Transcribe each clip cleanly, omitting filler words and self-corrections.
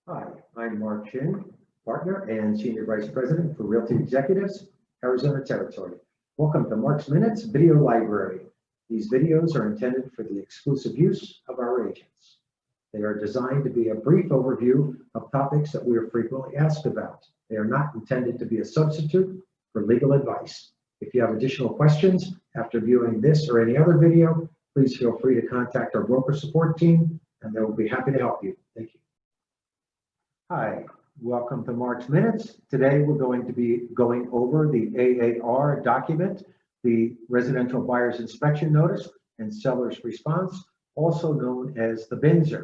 Hi, I'm Mark Shinn, Partner and Senior Vice President for Realty Executives, Arizona Territory. Welcome to Mark's Minutes Video Library. These videos are intended for the exclusive use of our agents. They are designed to be a brief overview of topics that we are frequently asked about. They are not intended to be a substitute for legal advice. If you have additional questions after viewing this or any other video, please feel free to contact our broker support team and they will be happy to help you. Thank you. Hi, welcome to Mark's Minutes. Today we're going to be going over the AAR document, the Residential Buyer's Inspection Notice and Seller's Response, also known as the BINSR.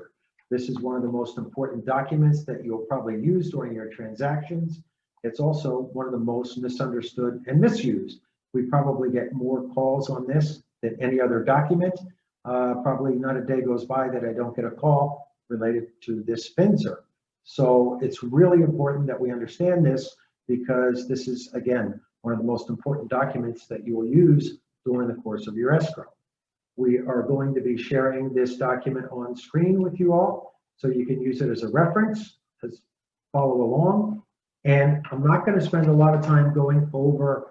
This is one of the most important documents that you'll probably use during your transactions. It's also one of the most misunderstood and misused. We probably get more calls on this than any other document. Probably not a day goes by that I don't get a call related to this BINSR. So it's really important that we understand this because this is, again, one of the most important documents that you will use during the course of your escrow. We are going to be sharing this document on screen with you all, so you can use it as a reference, as follow along. And I'm not going to spend a lot of time going over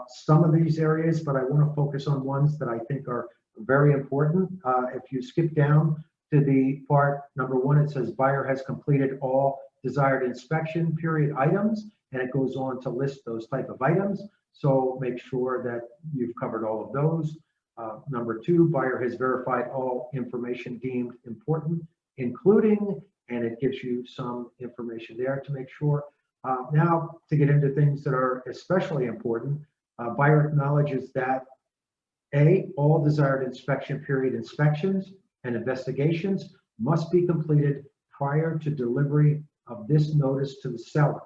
some of these areas, but I want to focus on ones that I think are very important. If you skip down to the part number 1, it says buyer has completed all desired inspection period items, and it goes on to list those type of items. So make sure that you've covered all of those. Number 2, buyer has verified all information deemed important, including, and it gives you some information there to make sure. Now to get into things that are especially important, buyer acknowledges that A, all desired inspection period inspections and investigations must be completed prior to delivery of this notice to the seller.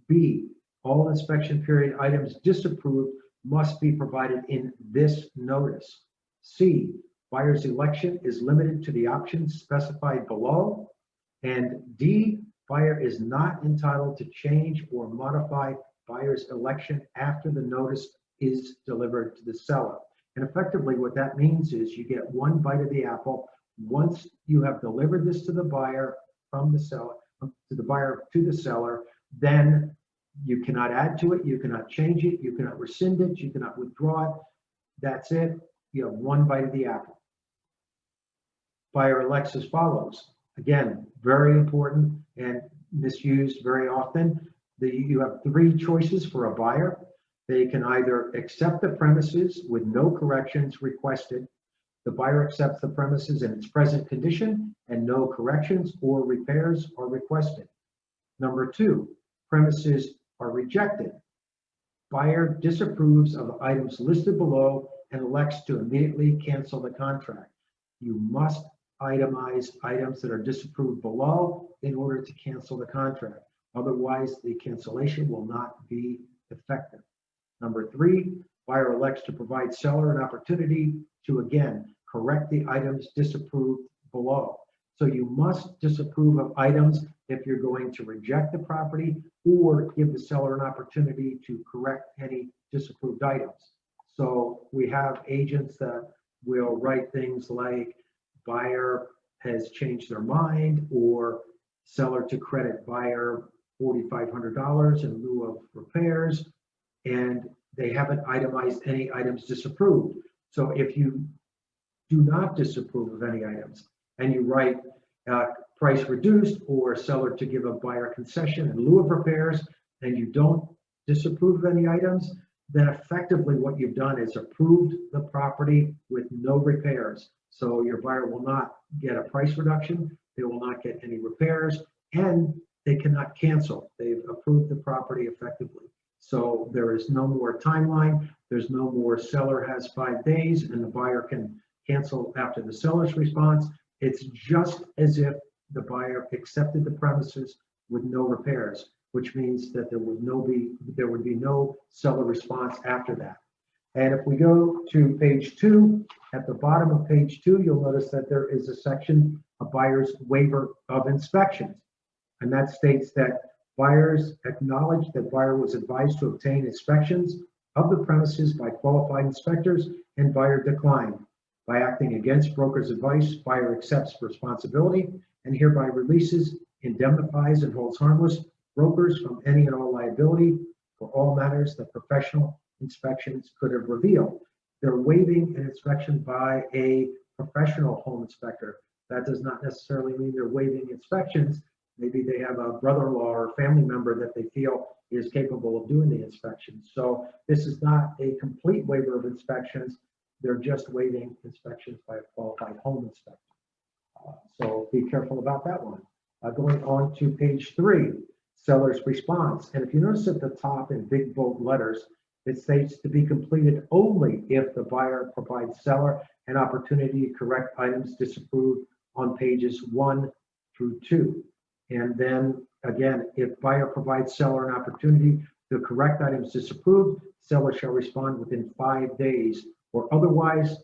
B, all inspection period items disapproved must be provided in this notice. C, buyer's election is limited to the options specified below. And D, buyer is not entitled to change or modify buyer's election after the notice is delivered to the seller. And effectively what that means is you get one bite of the apple. Once you have delivered this to the buyer from the seller, to the buyer to the seller, then you cannot add to it, you cannot change it, you cannot rescind it, you cannot withdraw it. That's it. You have one bite of the apple. Buyer elects as follows. Again, very important and misused very often. You have 3 choices for a buyer. They can either accept the premises with no corrections requested. The buyer accepts the premises in its present condition and no corrections or repairs are requested. Number 2, premises are rejected. Buyer disapproves of the items listed below and elects to immediately cancel the contract. You must itemize items that are disapproved below in order to cancel the contract. Otherwise, the cancellation will not be effective. Number 3, buyer elects to provide seller an opportunity to, again, correct the items disapproved below. So you must disapprove of items if you're going to reject the property or give the seller an opportunity to correct any disapproved items. So we have agents that will write things like buyer has changed their mind or seller to credit buyer $4,500 in lieu of repairs, and they haven't itemized any items disapproved. So if you do not disapprove of any items and you write price reduced or seller to give a buyer concession in lieu of repairs and you don't disapprove of any items, then effectively what you've done is approved the property with no repairs. So your buyer will not get a price reduction, they will not get any repairs, and they cannot cancel. They've approved the property effectively. So there is no more timeline. There's no more seller has 5 days and the buyer can cancel after the seller's response. It's just as if the buyer accepted the premises with no repairs, which means that there would be no seller response after that. And if we go to page 2, at the bottom of page 2, you'll notice that there is a section of buyer's waiver of inspections. And that states that buyers acknowledge that buyer was advised to obtain inspections of the premises by qualified inspectors and buyer declined. By acting against broker's advice, buyer accepts responsibility and hereby releases indemnifies and holds harmless brokers from any and all liability for all matters that professional inspections could have revealed. They're waiving an inspection by a professional home inspector. That does not necessarily mean they're waiving inspections. Maybe they have a brother-in-law or family member that they feel is capable of doing the inspection. So this is not a complete waiver of inspections. They're just waiving inspections by a qualified home inspector. So be careful about that one. Going on to page 3, seller's response. And if you notice at the top in big bold letters, it states to be completed only if the buyer provides seller an opportunity to correct items disapproved on pages 1 through 2. And then again, if buyer provides seller an opportunity to correct items disapproved, seller shall respond within 5 days, or otherwise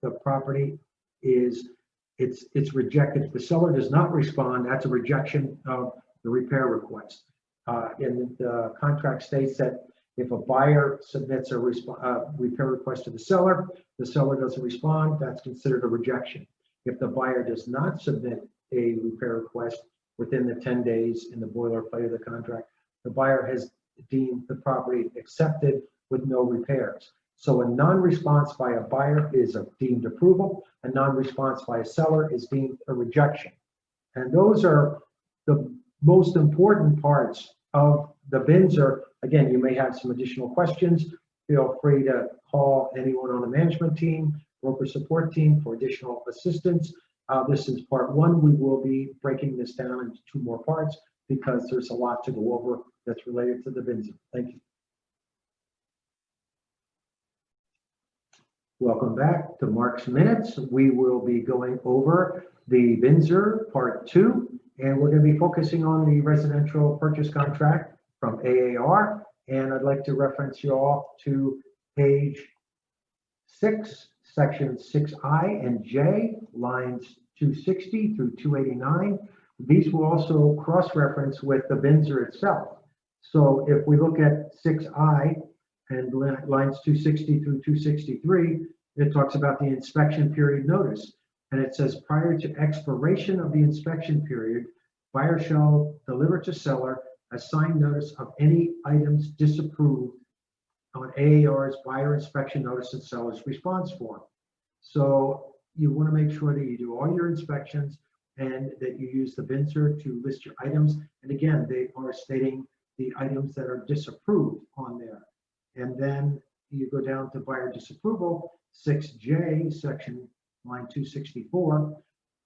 the property is it's rejected. If the seller does not respond, that's a rejection of the repair request. And the contract states that if a buyer submits a repair request to the seller doesn't respond, that's considered a rejection. If the buyer does not submit a repair request within the 10 days in the boilerplate of the contract, the buyer has deemed the property accepted with no repairs. So a non-response by a buyer is a deemed approval. A non-response by a seller is deemed a rejection. And those are the most important parts of the BINSR. Again, you may have some additional questions. Feel free to call anyone on the management team, broker support team for additional assistance. This is part 1. We will be breaking this down into 2 more parts because there's a lot to go over that's related to the BINSR. Thank you. Welcome back to Mark's Minutes. We will be going over the BINSR part 2, and we're going to be focusing on the residential purchase contract from AAR. And I'd like to reference you all to page 6, section 6I and J, lines 260 through 289. These will also cross-reference with the BINSR itself. So if we look at 6I and lines 260 through 263, it talks about the inspection period notice. And it says, prior to expiration of the inspection period, buyer shall deliver to seller a signed notice of any items disapproved on AAR's buyer inspection notice and seller's response form. So you want to make sure that you do all your inspections and that you use the BINSR to list your items. And again, they are stating the items that are disapproved on there. And then you go down to buyer disapproval, 6J, section line 264.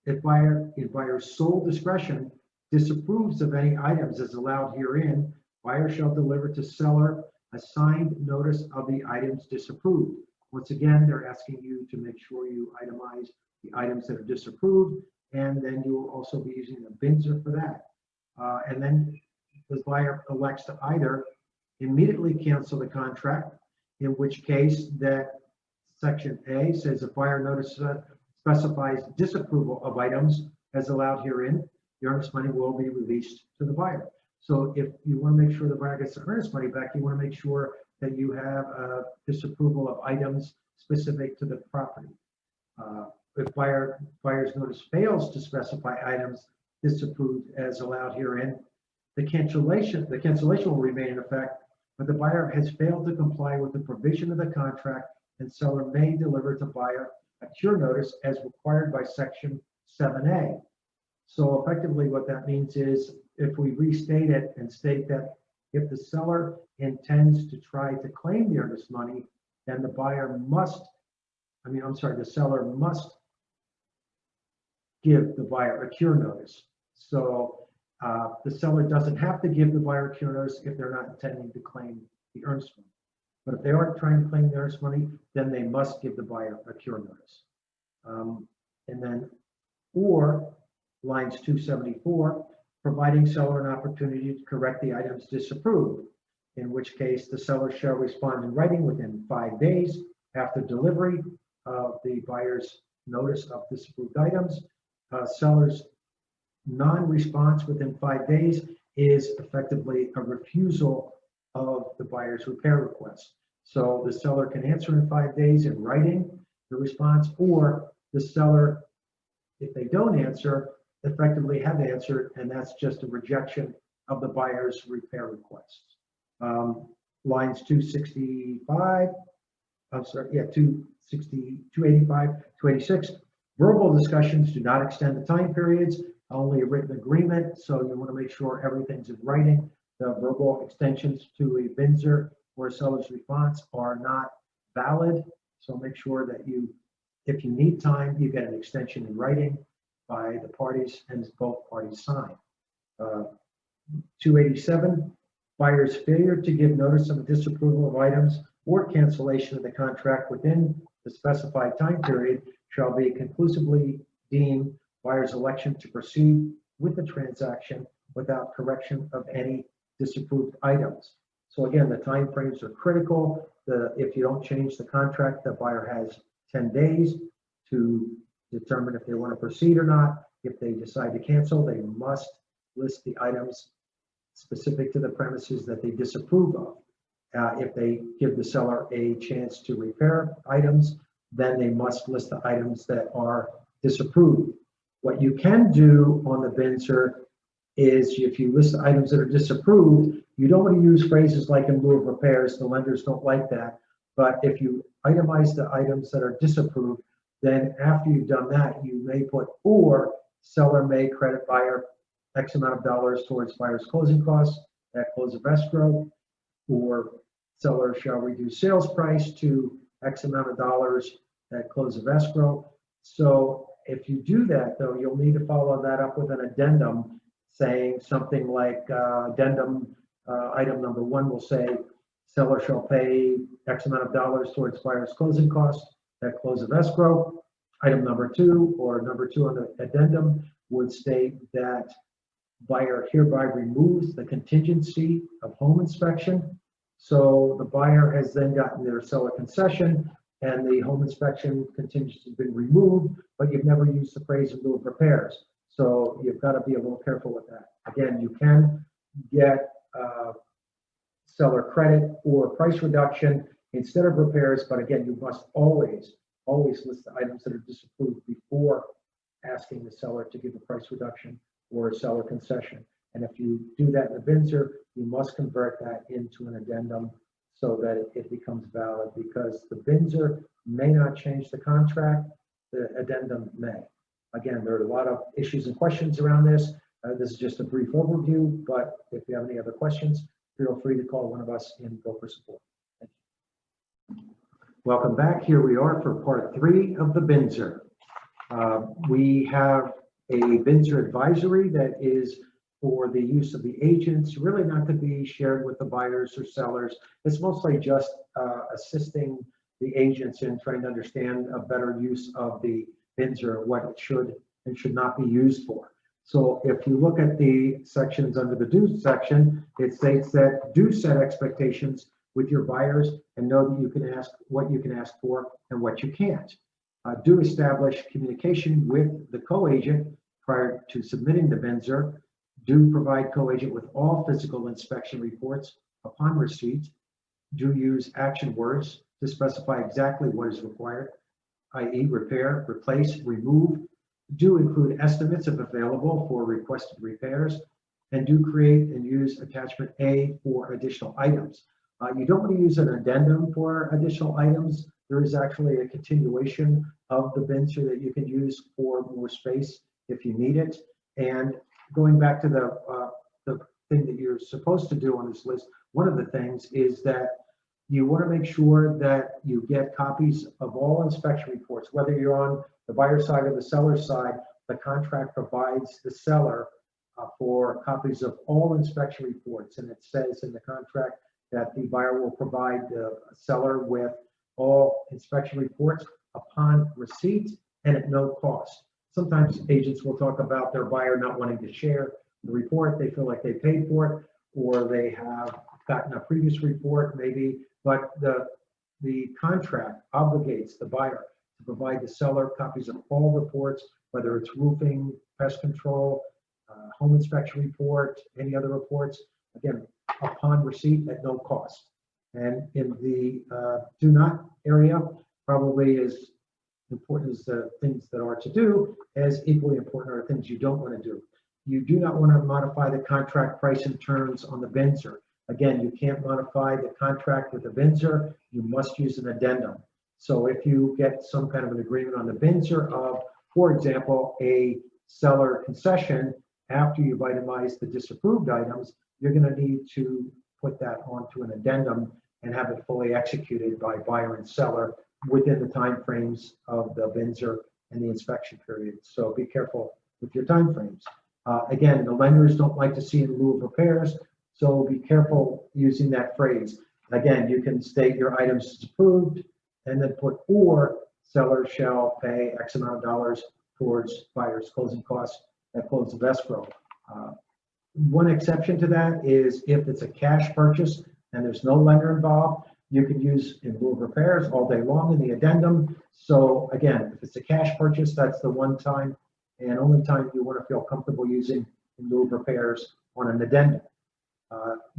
If buyer, in buyer's sole discretion, disapproves of any items as allowed herein, buyer shall deliver to seller a signed notice of the items disapproved. Once again, they're asking you to make sure you itemize the items that are disapproved, and then you will also be using the BINSR for that. And then the buyer elects to either immediately cancel the contract, in which case that section A says a buyer notice specifies disapproval of items as allowed herein, the earnest money will be released to the buyer. So if you want to make sure the buyer gets the earnest money back, you want to make sure that you have a disapproval of items specific to the property. If buyer's notice fails to specify items disapproved as allowed herein, the cancellation will remain in effect, but the buyer has failed to comply with the provision of the contract, and seller may deliver to buyer a cure notice as required by section 7A. So effectively what that means is, if we restate it and state that if the seller intends to try to claim the earnest money, then the seller must give the buyer a cure notice. So the seller doesn't have to give the buyer a cure notice if they're not intending to claim the earnest money. But if they are trying to claim the earnest money, then they must give the buyer a cure notice. And then, or lines 274, providing seller an opportunity to correct the items disapproved, in which case the seller shall respond in writing within 5 days after delivery of the buyer's notice of disapproved items. Seller's non-response within 5 days is effectively a refusal of the buyer's repair request. So the seller can answer in 5 days in writing the response, or the seller, if they don't answer, effectively have answered, and that's just a rejection of the buyer's repair request. Lines 265, I'm sorry, yeah, 260, 285, 286. Verbal discussions do not extend the time periods, only a written agreement. So you want to make sure everything's in writing. The verbal extensions to a BINSR or a seller's response are not valid. So make sure that if you need time, you get an extension in writing by the parties and both parties sign. 287, buyer's failure to give notice of disapproval of items or cancellation of the contract within the specified time period shall be conclusively deemed buyer's election to proceed with the transaction without correction of any disapproved items. So again, the time frames are critical. If you don't change the contract, the buyer has 10 days to determine if they want to proceed or not. If they decide to cancel, they must list the items specific to the premises that they disapprove of. If they give the seller a chance to repair items, then they must list the items that are disapproved. What you can do on the BINSR is if you list the items that are disapproved, you don't want to use phrases like in lieu of repairs. The lenders don't like that. But if you itemize the items that are disapproved, then after you've done that, you may put, or seller may credit buyer X amount of dollars towards buyer's closing costs at close of escrow, or seller shall reduce sales price to X amount of dollars at close of escrow. So if you do that, though, you'll need to follow that up with an addendum saying something like addendum item number 1 will say seller shall pay X amount of dollars towards buyer's closing costs at close of escrow. Item number 2, or number 2 on the addendum, would state that buyer hereby removes the contingency of home inspection. So the buyer has then gotten their seller concession and the home inspection contingency has been removed, but you've never used the phrase in lieu of repairs. So you've got to be a little careful with that. Again, you can get seller credit or price reduction instead of repairs, but again, you must always list the items that are disapproved before asking the seller to give a price reduction or a seller concession. And if you do that in the BINSR, you must convert that into an addendum so that it becomes valid, because the BINSR may not change the contract, the addendum may. Again, there are a lot of issues and questions around this. This is just a brief overview, but if you have any other questions, feel free to call one of us in Gopher Support. Thank you. Welcome back. Here we are for part 3 of the BINSR. We have a BINSR advisory that is for the use of the agents, really not to be shared with the buyers or sellers. It's mostly just assisting the agents in trying to understand a better use of the BINSR, what it should and should not be used for. So if you look at the sections under the do section, it states that do set expectations with your buyers and know that you can ask what you can ask for and what you can't. Do establish communication with the co-agent prior to submitting the BINSR. Do provide co-agent with all physical inspection reports upon receipt. Do use action words to specify exactly what is required, i.e. repair, replace, remove. Do include estimates if available for requested repairs, and do create and use attachment A for additional items. You don't want to use an addendum for additional items. There is actually a continuation of the BINSR that you can use for more space if you need it. And going back to the thing that you're supposed to do on this list, one of the things is that you want to make sure that you get copies of all inspection reports, whether you're on the buyer side or the seller side. The contract provides the seller for copies of all inspection reports, and it says in the contract that the buyer will provide the seller with all inspection reports upon receipt and at no cost. Sometimes agents will talk about their buyer not wanting to share the report. They feel like they paid for it, or they have gotten a previous report maybe, but the contract obligates the buyer to provide the seller copies of all reports, whether it's roofing, pest control, home inspection report, any other reports, again, upon receipt at no cost. And in the do not area, probably is important as the things that are to do, as equally important are things you don't want to do. You do not want to modify the contract price and terms on the BINSR. Again, you can't modify the contract with the BINSR. You must use an addendum. So if you get some kind of an agreement on the BINSR of, for example, a seller concession, after you've itemized the disapproved items, you're going to need to put that onto an addendum and have it fully executed by buyer and seller within the timeframes of the BINSR and the inspection period. So be careful with your timeframes. Again, the lenders don't like to see in lieu of repairs, so be careful using that phrase. Again, you can state your items is approved and then put, or seller shall pay X amount of dollars towards buyer's closing costs at close of escrow. One exception to that is if it's a cash purchase and there's no lender involved, you can use in lieu of repairs all day long in the addendum. So again, if it's a cash purchase, that's the one time and only time you want to feel comfortable using in lieu of repairs on an addendum.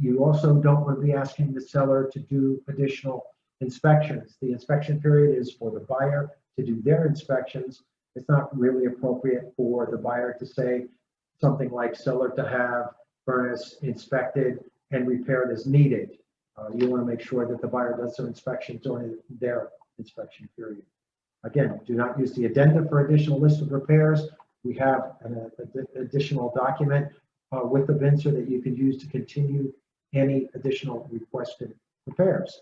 You also don't want to be asking the seller to do additional inspections. The inspection period is for the buyer to do their inspections. It's not really appropriate for the buyer to say something like seller to have furnace inspected and repaired as needed. You want to make sure that the buyer does some inspections during their inspection period. Again, do not use the addenda for additional list of repairs. We have an additional document with the BINSR that you can use to continue any additional requested repairs.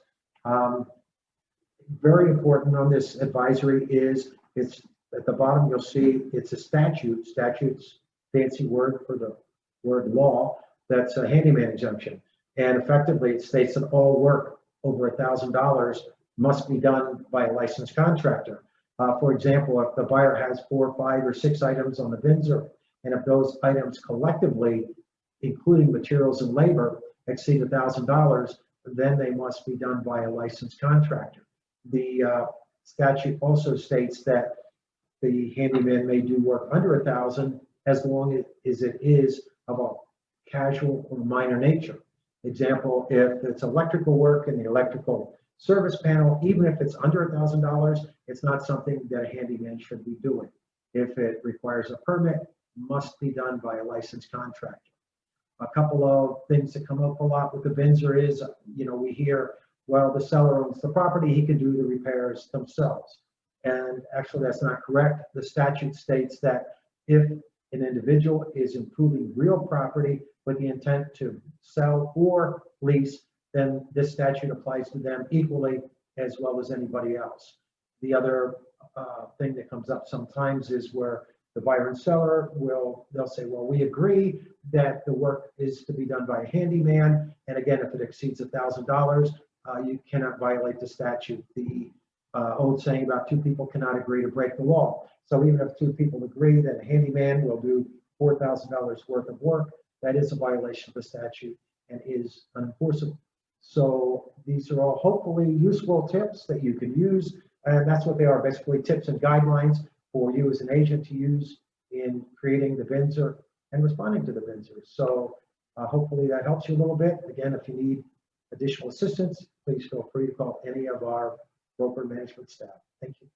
Very important on this advisory is it's at the bottom, you'll see it's a statute. Statute's fancy word for the word law. That's a handyman exemption. And effectively, it states that all work over $1,000 must be done by a licensed contractor. For example, if the buyer has 4, 5, or 6 items on the BINSR, and if those items collectively, including materials and labor, exceed $1,000, then they must be done by a licensed contractor. The statute also states that the handyman may do work under $1,000 as long as it is of a casual or minor nature. Example, if it's electrical work in the electrical service panel, even if it's under $1,000, it's not something that a handyman should be doing. If it requires a permit, must be done by a licensed contractor. A couple of things that come up a lot with the BINSR is, we hear, well, the seller owns the property, he can do the repairs themselves. And actually, that's not correct. The statute states that if an individual is improving real property with the intent to sell or lease, then this statute applies to them equally as well as anybody else. The other thing that comes up sometimes is where the buyer and seller they'll say, well, we agree that the work is to be done by a handyman. And again, if it exceeds $1,000, you cannot violate the statute. The old saying about 2 people cannot agree to break the law. So even if 2 people agree that a handyman will do $4,000 worth of work, that is a violation of the statute and is unenforceable. So these are all hopefully useful tips that you can use. And that's what they are, basically tips and guidelines for you as an agent to use in creating the BINSR and responding to the BINSR. So hopefully that helps you a little bit. Again, if you need additional assistance, please feel free to call any of our broker management staff. Thank you.